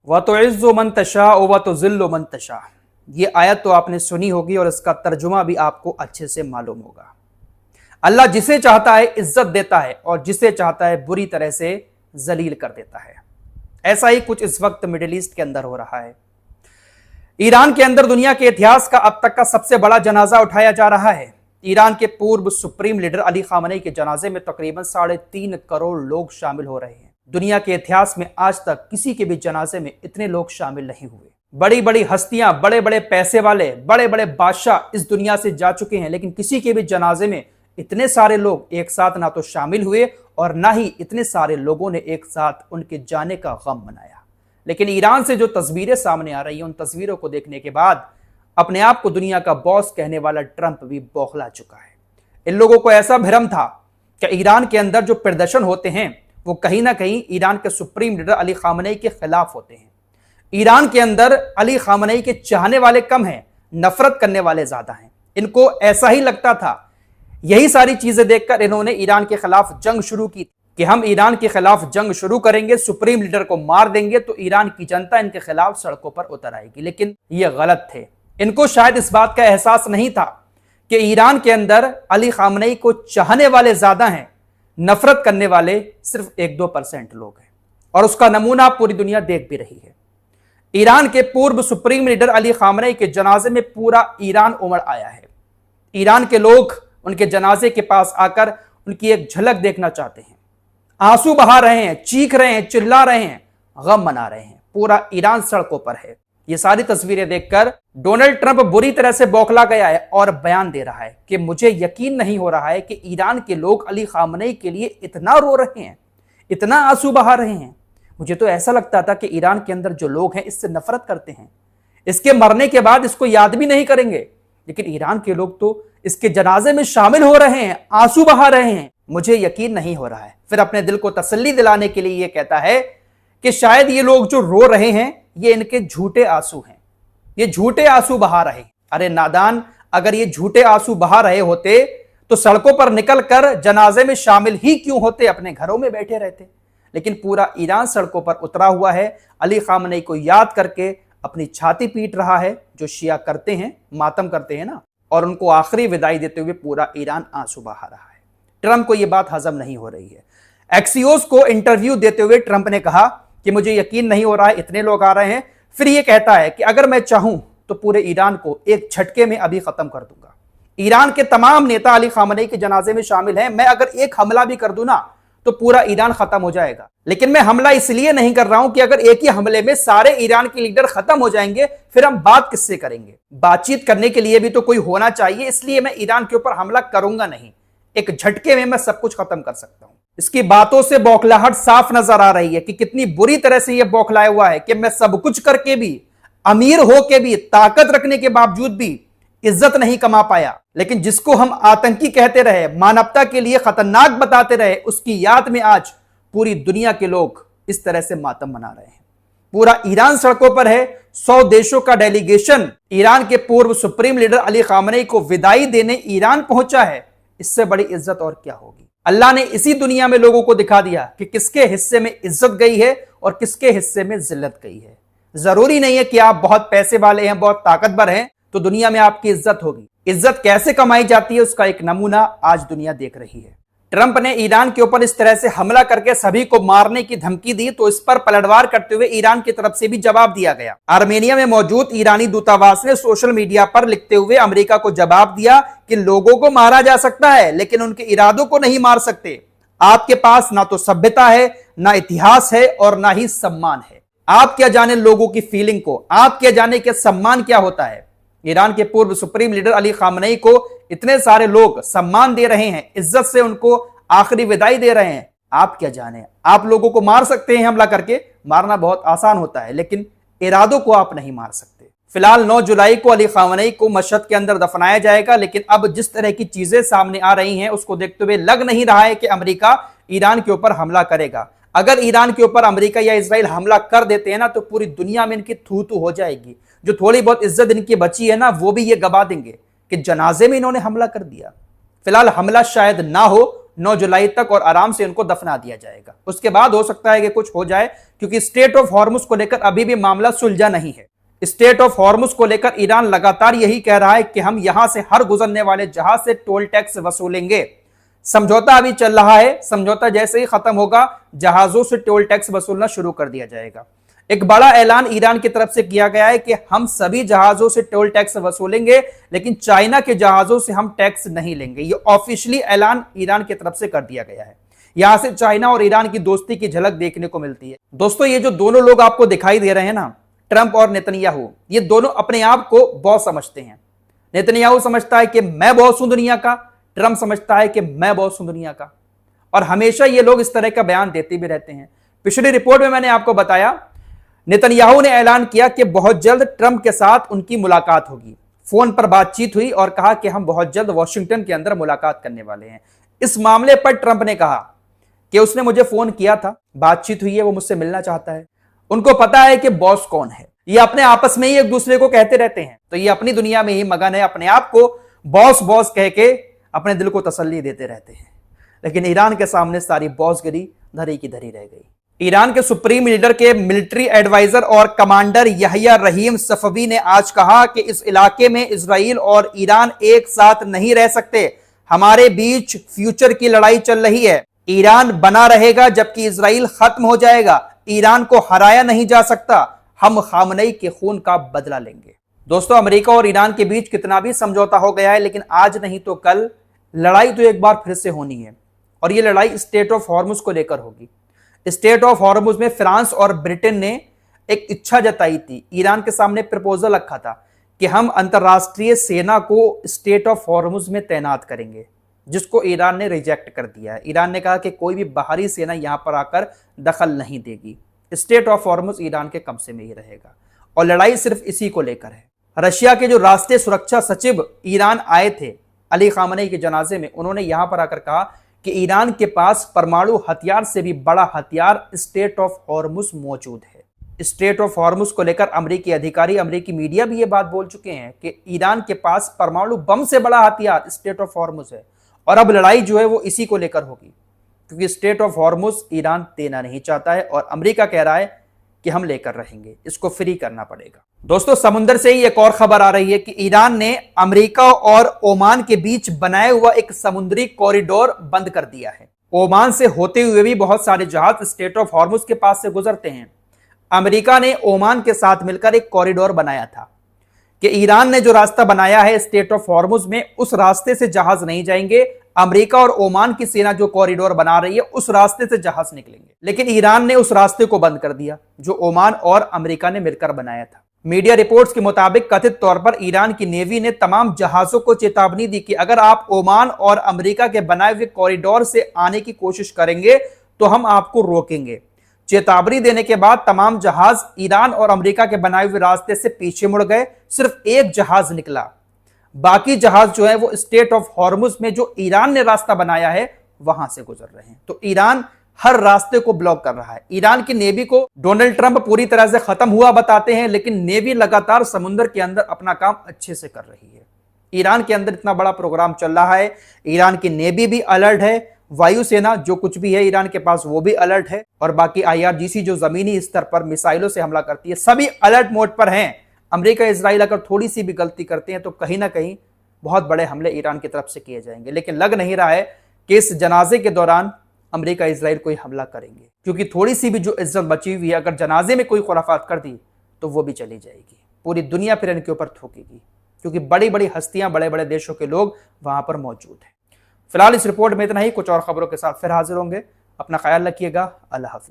व तो इज़्ज़ु मन तशा व तो ज़िल्लु मन तशा। ये आयत तो आपने सुनी होगी और इसका तर्जुमा भी आपको अच्छे से मालूम होगा। अल्लाह जिसे चाहता है इज्जत देता है और जिसे चाहता है बुरी तरह से जलील कर देता है। ऐसा ही कुछ इस वक्त मिडिल ईस्ट के अंदर हो रहा है। ईरान के अंदर दुनिया के इतिहास का अब तक का सबसे बड़ा जनाजा उठाया जा रहा है। ईरान के पूर्व सुप्रीम लीडर अली खामनेई के जनाजे में तकरीबन 3.5 करोड़ लोग शामिल हो रहे हैं। दुनिया के इतिहास में आज तक किसी के भी जनाजे में इतने लोग शामिल नहीं हुए। बड़ी बड़ी हस्तियां, बड़े बड़े पैसे वाले, बड़े बड़े बादशाह इस दुनिया से जा चुके हैं, लेकिन किसी के भी जनाजे में इतने सारे लोग एक साथ ना तो शामिल हुए और ना ही इतने सारे लोगों ने एक साथ उनके जाने का गम मनाया। लेकिन ईरान से जो तस्वीरें सामने आ रही हैं, उन तस्वीरों को देखने के बाद अपने आप को दुनिया का बॉस कहने वाला ट्रंप भी बौखला चुका है। इन लोगों को ऐसा भ्रम था कि ईरान के अंदर जो प्रदर्शन होते हैं वो कहीं ना कहीं ईरान के सुप्रीम लीडर अली खामनेई के खिलाफ होते हैं। ईरान के अंदर अली खामनेई के चाहने वाले कम हैं, नफरत करने वाले ज्यादा हैं। इनको ऐसा ही लगता था। यही सारी चीजें देखकर इन्होंने ईरान के खिलाफ जंग शुरू की कि हम ईरान के खिलाफ जंग शुरू करेंगे, सुप्रीम लीडर को मार देंगे तो ईरान की जनता इनके खिलाफ सड़कों पर उतर आएगी। लेकिन ये गलत थे। इनको शायद इस बात का एहसास नहीं था कि ईरान के अंदर अली खामनेई को चाहने वाले ज्यादा हैं, नफरत करने वाले सिर्फ 1-2% लोग हैं। और उसका नमूना पूरी दुनिया देख भी रही है। ईरान के पूर्व सुप्रीम लीडर अली खामनेई के जनाजे में पूरा ईरान उमड़ आया है। ईरान के लोग उनके जनाजे के पास आकर उनकी एक झलक देखना चाहते हैं। आंसू बहा रहे हैं, चीख रहे हैं, चिल्ला रहे हैं, गम मना रहे हैं। पूरा ईरान सड़कों पर है। ये सारी तस्वीरें देखकर डोनाल्ड ट्रंप बुरी तरह से बौखला गया है और बयान दे रहा है कि मुझे यकीन नहीं हो रहा है कि ईरान के लोग अली खामनेई के लिए इतना रो रहे हैं, इतना आंसू बहा रहे हैं। मुझे तो ऐसा लगता था कि ईरान के अंदर जो लोग हैं इससे नफरत करते हैं, इसके मरने के बाद इसको याद भी नहीं करेंगे, लेकिन ईरान के लोग तो इसके जनाजे में शामिल हो रहे हैं, आंसू बहा रहे हैं। मुझे यकीन नहीं हो रहा है। फिर अपने दिल को तसल्ली दिलाने के लिए यह कहता है कि शायद ये लोग जो रो रहे हैं ये इनके झूठे आंसू हैं, ये झूठे आंसू बहा रहे हैं। अरे नादान, अगर ये झूठे आंसू बहा रहे होते तो सड़कों पर निकलकर जनाजे में शामिल ही क्यों होते, अपने घरों में बैठे रहते। लेकिन पूरा ईरान सड़कों पर उतरा हुआ है, अली खामनेई को याद करके अपनी छाती पीट रहा है, जो शिया करते हैं, मातम करते हैं ना, और उनको आखिरी विदाई देते हुए पूरा ईरान आंसू बहा रहा है। ट्रंप को यह बात हजम नहीं हो रही है। एक्सियोस को इंटरव्यू देते हुए ट्रंप ने कहा कि मुझे यकीन नहीं हो रहा है, इतने लोग आ रहे हैं। फिर यह कहता है कि अगर मैं चाहूं तो पूरे ईरान को एक झटके में अभी खत्म कर दूंगा। ईरान के तमाम नेता अली खामनेई के जनाजे में शामिल हैं। मैं अगर एक हमला भी कर दूं ना तो पूरा ईरान खत्म हो जाएगा। लेकिन मैं हमला इसलिए नहीं कर रहा हूं कि अगर एक ही हमले में सारे ईरान के लीडर खत्म हो जाएंगे फिर हम बात किससे करेंगे। बातचीत करने के लिए भी तो कोई होना चाहिए, इसलिए मैं ईरान के ऊपर हमला करूंगा नहीं। एक झटके में मैं सब कुछ खत्म कर सकता हूं। इसकी बातों से बौखलाहट साफ नजर आ रही है कि कितनी बुरी तरह से यह बौखलाया हुआ है कि मैं सब कुछ करके भी, अमीर होके भी, ताकत रखने के बावजूद भी इज्जत नहीं कमा पाया। लेकिन जिसको हम आतंकी कहते रहे, मानवता के लिए खतरनाक बताते रहे, उसकी याद में आज पूरी दुनिया के लोग इस तरह से मातम मना रहे हैं। पूरा ईरान सड़कों पर है। 100 देशों का डेलीगेशन ईरान के पूर्व सुप्रीम लीडर अली खामनेई को विदाई देने ईरान पहुंचा है। इससे बड़ी इज्जत और क्या होगी। अल्लाह ने इसी दुनिया में लोगों को दिखा दिया कि किसके हिस्से में इज्जत गई है और किसके हिस्से में जिल्लत गई है। जरूरी नहीं है कि आप बहुत पैसे वाले हैं, बहुत ताकतवर हैं तो दुनिया में आपकी इज्जत होगी। इज्जत कैसे कमाई जाती है उसका एक नमूना आज दुनिया देख रही है। ट्रंप ने ईरान के ऊपर इस तरह से हमला करके सभी को मारने की धमकी दी तो इस पर पलटवार करते हुए ईरान की तरफ से भी जवाब दिया गया। आर्मेनिया में मौजूद ईरानी दूतावास ने सोशल मीडिया पर लिखते हुए अमेरिका को जवाब दिया कि लोगों को मारा जा सकता है लेकिन उनके इरादों को नहीं मार सकते। आपके पास ना तो सभ्यता है, ना इतिहास है और ना ही सम्मान है। आप क्या जाने लोगों की फीलिंग को, आप क्या जाने कि सम्मान क्या होता है। ईरान के पूर्व सुप्रीम लीडर अली खामनेई को इतने सारे लोग सम्मान दे रहे हैं, इज्जत से उनको आखिरी विदाई दे रहे हैं। आप क्या जाने, आप लोगों को मार सकते हैं हमला करके, मारना बहुत आसान होता है, लेकिन इरादों को आप नहीं मार सकते। फिलहाल 9 जुलाई को अली खामनेई को मशहद के अंदर दफनाया जाएगा, लेकिन अब जिस तरह की चीजें सामने आ रही हैं उसको देखते हुए लग नहीं रहा है कि अमेरिका ईरान के ऊपर हमला करेगा। अगर ईरान के ऊपर अमेरिका या इजराइल हमला कर देते हैं ना तो पूरी दुनिया में इनकी थू थू हो जाएगी। जो थोड़ी बहुत इज्जत इनकी बची है ना वो भी ये गवा देंगे कि जनाजे में इन्होंने हमला कर दिया। फिलहाल हमला शायद ना हो 9 जुलाई तक और आराम से उनको दफना दिया जाएगा। उसके बाद हो सकता है कि कुछ हो जाए, क्योंकि स्ट्रेट ऑफ हॉर्मुज को लेकर अभी भी मामला सुलझा नहीं है। स्ट्रेट ऑफ हॉर्मुज को लेकर ईरान लगातार यही कह रहा है कि हम यहां से हर गुजरने वाले जहाज से टोल टैक्स वसूलेंगे। समझौता अभी चल रहा है, समझौता जैसे ही खत्म होगा जहाजों से टोल टैक्स वसूलना शुरू कर दिया जाएगा। एक बड़ा ऐलान ईरान की तरफ से किया गया है कि हम सभी जहाजों से टोल टैक्स वसूलेंगे, लेकिन चाइना के जहाजों से हम टैक्स नहीं लेंगे। यह ऑफिशियली ऐलान ईरान की तरफ से कर दिया गया है। यहां से चाइना और ईरान की दोस्ती की झलक देखने को मिलती है। दोस्तों, ये जो दोनों लोग आपको दिखाई दे रहे हैं ना, ट्रंप और नेतन्याहू, ये दोनों अपने आप को बॉस समझते हैं। नेतन्याहू समझता है कि मैं बॉस हूं दुनिया का, ट्रंप समझता है कि मैं बॉस हूं दुनिया का। और हमेशा ये लोग इस तरह का बयान देते भी रहते हैं। पिछली रिपोर्ट में मैंने आपको बताया, नेतन्याहू ने ऐलान किया कि बहुत जल्द ट्रंप के साथ उनकी मुलाकात होगी। फोन पर बातचीत हुई और कहा कि हम बहुत जल्द वॉशिंगटन के अंदर मुलाकात करने वाले हैं। इस मामले पर ट्रंप ने कहा कि उसने मुझे फोन किया था, बातचीत हुई है, वो मुझसे मिलना चाहता है। उनको पता है कि बॉस कौन है। ये अपने आपस में ही एक दूसरे को कहते रहते हैं। तो ये अपनी दुनिया में ही मगन है, अपने आप को बॉस बॉस कह के अपने दिल को तसल्ली देते रहते हैं। लेकिन ईरान के सामने सारी बॉसगिरी धरी की धरी रह गई। ईरान के सुप्रीम लीडर के मिलिट्री एडवाइजर और कमांडर यहया रहीम सफवी ने आज कहा कि इस इलाके में इजराइल और ईरान एक साथ नहीं रह सकते। हमारे बीच फ्यूचर की लड़ाई चल रही है। ईरान बना रहेगा जबकि इजराइल खत्म हो जाएगा। ईरान को हराया नहीं जा सकता। हम खामनेई के खून का बदला लेंगे। दोस्तों, अमेरिका और ईरान के बीच कितना भी समझौता हो गया है, लेकिन आज नहीं तो कल लड़ाई तो एक बार फिर से होनी है। और यह लड़ाई स्ट्रेट ऑफ हॉर्मुज को लेकर होगी। स्ट्रेट ऑफ हॉर्मुज में फ्रांस और ब्रिटेन ने एक इच्छा जताई थी, ईरान के सामने प्रपोजल रखा था कि हम अंतरराष्ट्रीय सेना को स्ट्रेट ऑफ हॉर्मुज में तैनात करेंगे, जिसको ईरान ने रिजेक्ट कर दिया है। ईरान ने कहा कि कोई भी बाहरी सेना यहां पर आकर दखल नहीं देगी। स्ट्रेट ऑफ हॉर्मुज ईरान के कब्जे में ही रहेगा और लड़ाई सिर्फ इसी को लेकर है। रशिया के जो राष्ट्रीय सुरक्षा सचिव ईरान आए थे अली खामनेई के जनाजे में, उन्होंने यहां पर आकर कहा कि ईरान के पास परमाणु हथियार से भी बड़ा हथियार स्ट्रेट ऑफ हॉर्मुज मौजूद है। स्ट्रेट ऑफ हॉर्मुज को लेकर अमेरिकी अधिकारी, अमेरिकी मीडिया भी ये बात बोल चुके हैं कि ईरान के पास परमाणु बम से बड़ा हथियार स्ट्रेट ऑफ हॉर्मुज है। और अब लड़ाई जो है वो इसी को लेकर होगी, क्योंकि स्ट्रेट ऑफ हॉर्मुज ईरान देना नहीं चाहता है और अमेरिका कह रहा है कि हम लेकर रहेंगे, इसको फ्री करना पड़ेगा। दोस्तों, समुद्र से ही एक और खबर आ रही है कि ईरान ने अमेरिका और ओमान के बीच बनाया हुआ एक समुद्री कॉरिडोर बंद कर दिया है। ओमान से होते हुए भी बहुत सारे जहाज स्ट्रेट ऑफ हॉर्मुज के पास से गुजरते हैं। अमेरिका ने ओमान के साथ मिलकर एक कॉरिडोर बनाया था कि ईरान ने जो रास्ता बनाया है स्ट्रेट ऑफ हॉर्मुज में, उस रास्ते से जहाज नहीं जाएंगे। अमेरिका और ओमान की सेना जो कॉरिडोर बना रही है उस रास्ते से जहाज निकलेंगे। लेकिन ईरान ने उस रास्ते को बंद कर दिया जो ओमान और अमेरिका ने मिलकर बनाया था। मीडिया रिपोर्ट्स के मुताबिक कथित तौर पर ईरान की नेवी ने तमाम जहाजों को चेतावनी दी कि अगर आप ओमान और अमेरिका के बनाए हुए कॉरिडोर से आने की कोशिश करेंगे तो हम आपको रोकेंगे। चेतावनी देने के बाद तमाम जहाज ईरान और अमेरिका के बनाए हुए रास्ते से पीछे मुड़ गए। सिर्फ एक जहाज निकला, बाकी जहाज जो है वो स्ट्रेट ऑफ हॉर्मुज में जो ईरान ने रास्ता बनाया है वहां से गुजर रहे हैं। तो ईरान हर रास्ते को ब्लॉक कर रहा है। ईरान की नेवी को डोनाल्ड ट्रंप पूरी तरह से खत्म हुआ बताते हैं, लेकिन नेवी लगातार समुद्र के अंदर अपना काम अच्छे से कर रही है। ईरान के अंदर इतना बड़ा प्रोग्राम चल रहा है, ईरान की नेवी भी अलर्ट है, वायुसेना जो कुछ भी है ईरान के पास वो भी अलर्ट है, और बाकी IRGC जो जमीनी स्तर पर मिसाइलों से हमला करती है, सभी अलर्ट मोड पर हैं। अमेरिका इजराइल अगर थोड़ी सी भी गलती करते हैं तो कहीं ना कहीं बहुत बड़े हमले ईरान की तरफ से किए जाएंगे। लेकिन लग नहीं रहा है कि इस जनाजे के दौरान अमेरिका इजराइल कोई हमला करेंगे, क्योंकि थोड़ी सी भी जो इज्जत बची हुई है, अगर जनाजे में कोई खुराफात कर दी तो वो भी चली जाएगी। पूरी दुनिया फिर इनके ऊपर थूकेगी, क्योंकि बड़ी बड़ी हस्तियां, बड़े बड़े देशों के लोग वहां पर मौजूद हैं। फिलहाल इस रिपोर्ट में इतना ही। कुछ और खबरों के साथ फिर हाजिर होंगे। अपना ख्याल रखिएगा। अल्लाह हाफिज।